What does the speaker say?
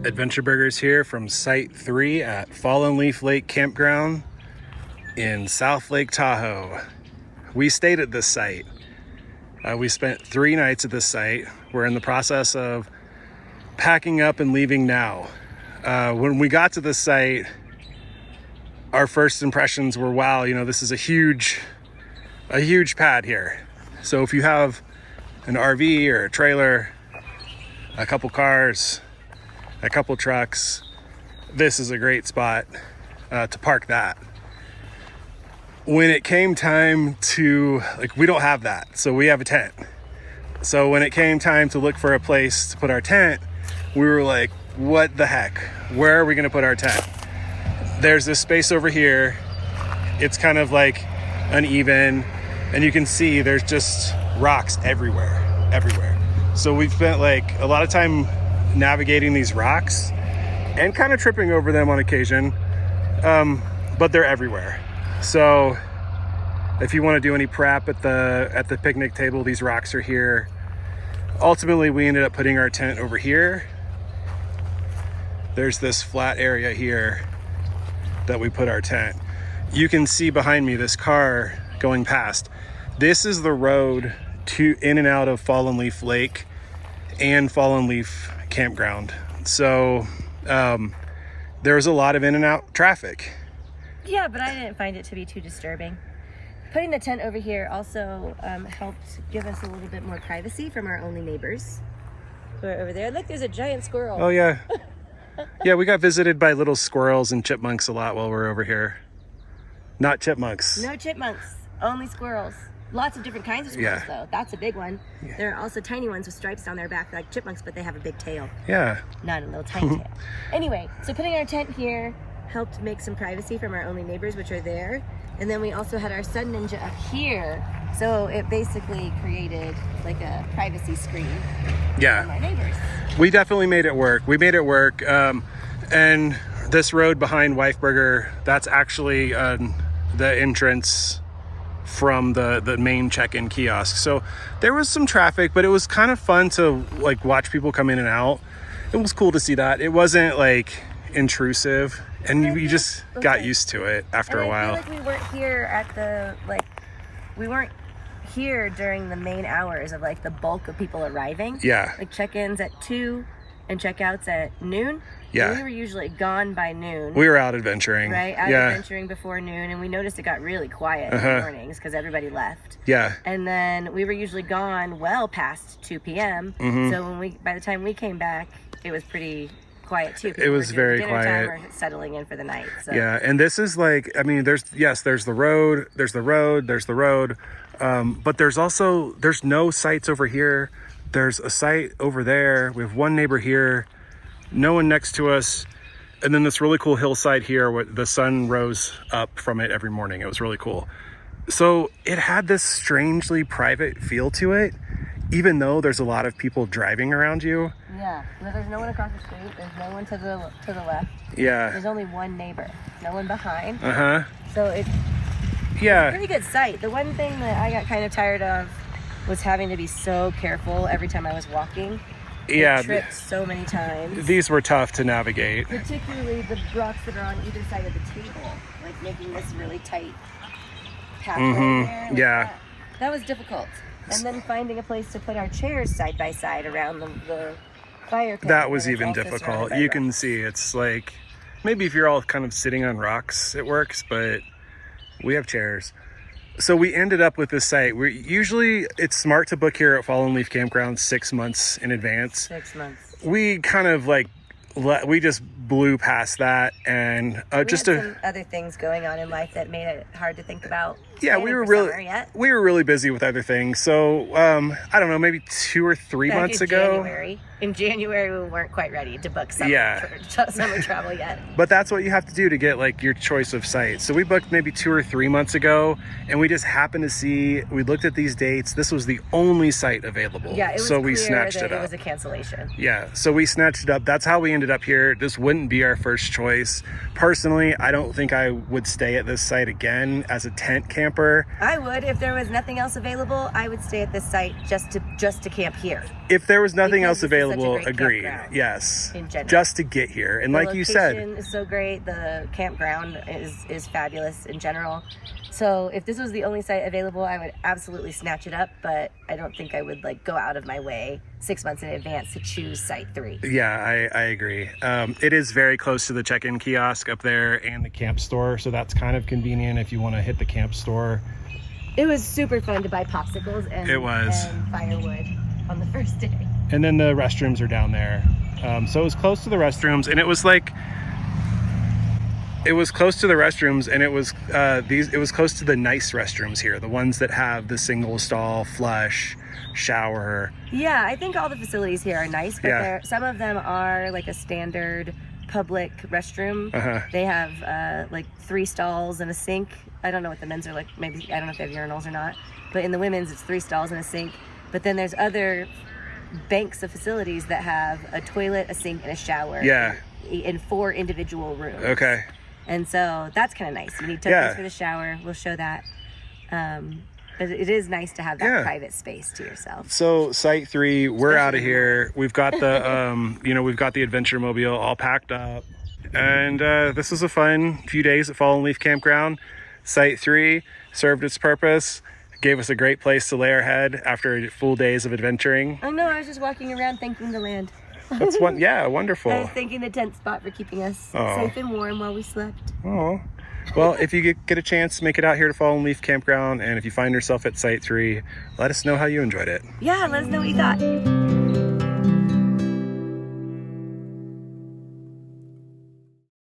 Adventure Burgers here from Site 3 at Fallen Leaf Campground in South Lake Tahoe. We stayed at this site. We spent 3 nights at this site. We're in the process of packing up and leaving now. When we got to this site, our first impressions were, wow, you know, this is a huge pad here. So if you have an RV or a trailer, a couple cars, a couple trucks, this is a great spot to park that. When it came time to, we don't have that, so we have a tent. So when it came time to look for a place to put our tent, we were like, what the heck? Where are we gonna put our tent? There's this space over here. It's kind of like uneven, and you can see there's just rocks everywhere. So we've spent a lot of time navigating these rocks and kind of tripping over them on occasion, but they're everywhere. So if you want to do any prep at the picnic table, these rocks are here. Ultimately, we ended up putting our tent over here. There's this flat area here that we put our tent. You can see behind me this car going past. This is the road to in and out of Fallen Leaf Lake and Fallen Leaf Campground. So there was a lot of in and out traffic. Yeah, but I didn't find it to be too disturbing. Putting the tent over here also helped give us a little bit more privacy from our only neighbors who are over there. Look, there's a giant squirrel. Oh yeah. Yeah, we got visited by little squirrels and chipmunks a lot while we were over here. Not chipmunks. No chipmunks, only squirrels. Lots of different kinds of squirrels, though. That's a big one. Yeah. There are also tiny ones with stripes on their back like chipmunks, but they have a big tail. Yeah. Not a little tiny tail. Anyway, so putting our tent here helped make some privacy from our only neighbors, which are there. And then we also had our Sun Ninja up here. So it basically created like a privacy screen from our neighbors. We definitely made it work. We made it work. And this road behind Wife Burger, that's actually the entrance from the main check-in kiosk. So there was some traffic, but it was kind of fun to watch people come in and out. It was cool to see that. It wasn't intrusive, and you just got used to it after a while. I feel like we weren't here at the we weren't here during the main hours of the bulk of people arriving. Yeah. Check-ins at 2 and check-outs at noon. Yeah. We were usually gone by noon. We were out adventuring. Right, adventuring before noon, and we noticed it got really quiet in the mornings because everybody left. Yeah. And then we were usually gone well past 2 p.m. Mm-hmm. So by the time we came back, it was pretty quiet too. It was very quiet. Dinner time or settling in for the night. So. Yeah, and this is there's the road, but there's no sites over here. There's a site over there. We have one neighbor here, no one next to us, and then this really cool hillside here where the sun rose up from it every morning. It was really cool. So it had this strangely private feel to it, even though there's a lot of people driving around you. Yeah, there's no one across the street. There's no one to the left. Yeah. There's only one neighbor. No one behind. So it's a pretty good site. The one thing that I got kind of tired of was having to be so careful every time I was walking. I tripped so many times. These were tough to navigate. Particularly the rocks that are on either side of the table, making this really tight pathway there. That was difficult. And then finding a place to put our chairs side by side around the fire pit. That was even difficult. You can see it's maybe if you're all kind of sitting on rocks, it works, but we have chairs. So we ended up with this site. It's smart to book here at Fallen Leaf Campground 6 months in advance. 6 months. We kind of we just blew past that, and some other things going on in life that made it hard to think about. Yeah, we were really busy with other things. So I don't know, maybe 2 or 3 months ago. In January, we weren't quite ready to book summer travel yet. But that's what you have to do to get your choice of sites. So we booked maybe 2 or 3 months ago, and we just happened to see. We looked at these dates. This was the only site available. Yeah, it was so clear we snatched that it up. It was a cancellation. Yeah, so we snatched it up. That's how we ended ended up here. This wouldn't be our first choice. Personally, I don't think I would stay at this site again as a tent camper. I would. If there was nothing else available, I would stay at this site just to camp here. If there was nothing Because else this is such a available, great agreed. campground Yes. in general. Just to get here. And The like you said, location is so great. The campground is fabulous in general. So if this was the only site available, I would absolutely snatch it up, but I don't think I would like go out of my way 6 months in advance to choose site 3. yeah, I agree. It is very close to the check-in kiosk up there and the camp store, so that's kind of convenient if you want to hit the camp store. It was super fun to buy popsicles and, It was. and firewood on the first day. And then the restrooms are down there. So it was close to the restrooms, and it was like, it was close to the restrooms, and it was it was close to the nice restrooms here, the ones that have the single stall, flush, shower. Yeah, I think all the facilities here are nice, but Yeah. some of them are like a standard public restroom. Uh-huh. They have like 3 stalls and a sink. I don't know what the men's are like. Maybe, I don't know if they have urinals or not. But in the women's, it's 3 stalls and a sink. But then there's other banks of facilities that have a toilet, a sink, and a shower. Yeah. In 4 individual rooms. Okay. And so that's kind of nice. You need tokens Yeah. for the shower. We'll show that. But it is nice to have that Yeah. private space to yourself. So site 3, we're out of Especially here. We've got the we've got the adventure mobile all packed up, and this was a fun few days at Fallen Leaf Campground. Site 3 served its purpose, gave us a great place to lay our head after full days of adventuring. I know, I was just walking around thanking the land. That's one, yeah, I was wonderful. thanking the tent spot for keeping us Oh. safe and warm while we slept. Oh, well, if you get a chance, make it out here to Fallen Leaf Campground, and if you find yourself at site 3, let us know how you enjoyed it. Yeah, let us know what you thought.